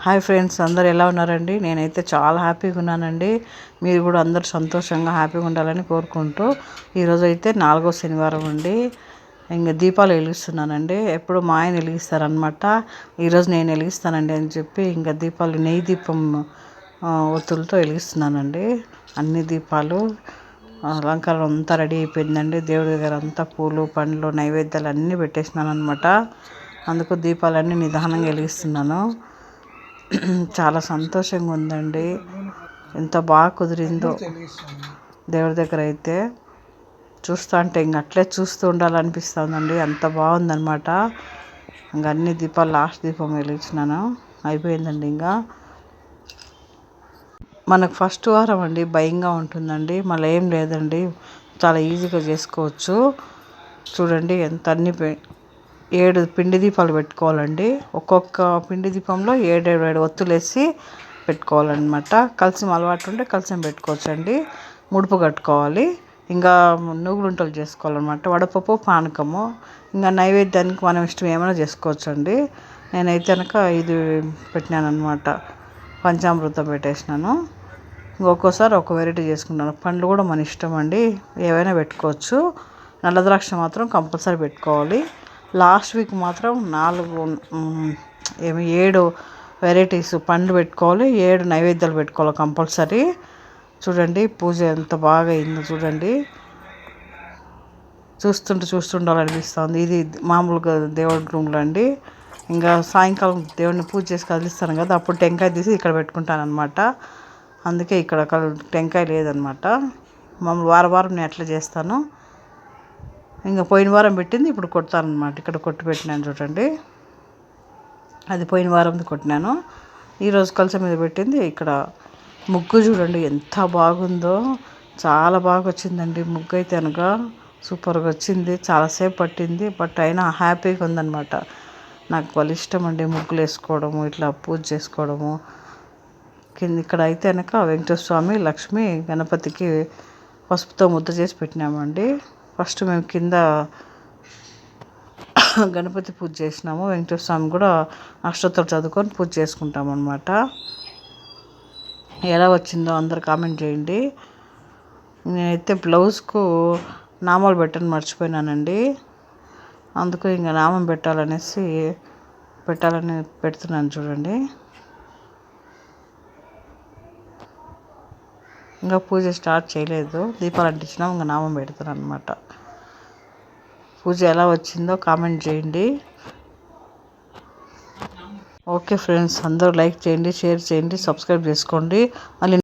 Hi friends, అందరు ఎలా ఉన్నారండి? నేనైతే చాలా హ్యాపీగా ఉన్నానండి. మీరు కూడా అందరు సంతోషంగా హ్యాపీగా ఉండాలని కోరుకుంటూ ఈరోజు అయితే 4వ శనివారం అండి. ఇంకా దీపాలు వెలిగిస్తున్నానండి. ఎప్పుడు మా ఆయన వెలిగిస్తారనమాట. ఈరోజు నేను వెలిగిస్తానండి అని చెప్పి ఇంకా దీపాలు నెయ్యి దీపం ఒత్తులతో వెలిగిస్తున్నానండి. అన్ని దీపాలు అలంకారం అంతా రెడీ అయిపోయిందండి. దేవుడి దగ్గర అంతా పూలు పండ్లు నైవేద్యాలు అన్నీ పెట్టేసినాను అనమాట. అందుకు దీపాలన్నీ నిదానంగా వెలిగిస్తున్నాను. చాలా సంతోషంగా ఉందండి. ఎంత బాగా కుదిరిందో దేవుడి దగ్గర అయితే. చూస్తూ అంటే ఇంక అట్లే చూస్తూ ఉండాలనిపిస్తుందండి. అంత బాగుందనమాట. ఇంక అన్ని దీపాలు లాస్ట్ దీపం వెలిగించినాను, అయిపోయిందండి. ఇంకా మనకు ఫస్ట్ వారం అండి భయంగా ఉంటుందండి. మళ్ళీ ఏం లేదండి, చాలా ఈజీగా చేసుకోవచ్చు. చూడండి ఎంత అన్ని 7 పిండి దీపాలు పెట్టుకోవాలండి. ఒక్కొక్క పిండి దీపంలో 7 ఒత్తులు వేసి పెట్టుకోవాలన్నమాట. కలసం అలవాటు ఉంటే కలసం పెట్టుకోవచ్చండి. ముడుపు కట్టుకోవాలి. ఇంకా నువ్వులుంటలు చేసుకోవాలన్నమాట. వడపప్పు పానకము. ఇంకా నైవేద్యానికి మనం ఇష్టం ఏమైనా చేసుకోవచ్చండి. నేనైతే కనుక ఇది పెట్టినాను అనమాట. పంచామృతం పెట్టేసినాను. ఒక్కోసారి ఒక వెరైటీ చేసుకుంటాను. పండ్లు కూడా మన ఇష్టం అండి, ఏవైనా పెట్టుకోవచ్చు. నల్ల ద్రాక్ష మాత్రం కంపల్సరీ పెట్టుకోవాలి. లాస్ట్ వీక్ మాత్రం 7 వెరైటీస్ పండ్లు పెట్టుకోవాలి. 7 నైవేద్యాలు పెట్టుకోవాలి కంపల్సరీ. చూడండి పూజ ఎంత బాగా అయిందో చూడండి. చూస్తుండాలనిపిస్తుంది. ఇది మామూలుగా దేవుడి రూమ్లో అండి. ఇంకా సాయంకాలం దేవుడిని పూజ చేసి కదిలిస్తాను కదా, అప్పుడు టెంకాయ తీసి ఇక్కడ పెట్టుకుంటాను అనమాట. అందుకే ఇక్కడ టెంకాయ లేదనమాట. మామూలు వారం నేను అట్లా చేస్తాను. ఇంకా పోయిన వారం పెట్టింది ఇప్పుడు కొడతాను అనమాట. ఇక్కడ కొట్టి పెట్టినాను చూడండి. అది పోయిన వారంది కొట్టినాను. ఈరోజు కలసం మీద పెట్టింది ఇక్కడ. ముగ్గు చూడండి ఎంత బాగుందో. చాలా బాగా వచ్చిందండి ముగ్గు అయితే కనుక. సూపర్గా వచ్చింది. చాలాసేపు పట్టింది, బట్ అయినా హ్యాపీగా ఉందన్నమాట. నాకు వాళ్ళు ఇష్టం అండి ముగ్గులు వేసుకోవడము, ఇట్లా పూజ చేసుకోవడము. ఇక్కడ అయితే కనుక వెంకటేశ్వర స్వామి లక్ష్మి గణపతికి పసుపుతో ముద్ద చేసి పెట్టినామండి. ఫస్ట్ మేము కింద గణపతి పూజ చేసినాము. వెంకటేశ్వర స్వామి కూడా అష్టోత్తరం చదువుకొని పూజ చేసుకుంటాము అనమాట. ఎలా వచ్చిందో అందరు కామెంట్ చేయండి. నేనైతే బ్లౌజ్కు నామాలు పెట్టని మర్చిపోయినానండి. అందుకు ఇంకా నామం పెట్టాలని పెడుతున్నాను చూడండి. ఇంకా పూజ స్టార్ట్ చేయలేదు. దీపాలు అంటించినాం, ఇంకా నామం పెడుతున్నాను అనమాట. పూజ ఎలా వచ్చిందో కామెంట్ చేయండి. ఓకే ఫ్రెండ్స్, అందరూ లైక్ చేయండి, షేర్ చేయండి, సబ్స్క్రైబ్ చేసుకోండి. మళ్ళీ